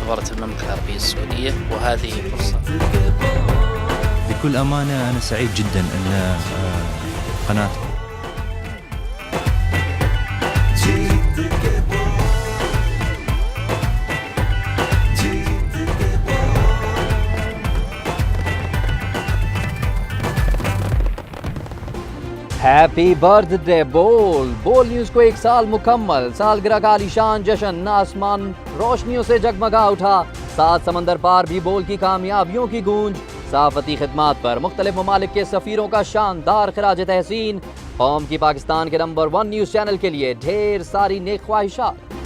اعتبرت المملكة العربية السعودية وهذه فرصة. بكل أمانة أنا سعيد جدا أن قناتكم ہیپی برتھ ڈے بول نیوز کو 1 سال مکمل. سالگرہ کا عالیشان جشن آسمان روشنیوں سے جگمگا اٹھا. 7 سمندر پار بھی بول کی کامیابیوں کی گونج. صحافتی خدمات پر مختلف ممالک کے سفیروں کا شاندار خراج تحسین. قوم کی پاکستان کے نمبر 1 نیوز چینل کے لیے ڈھیر ساری نیک خواہشات.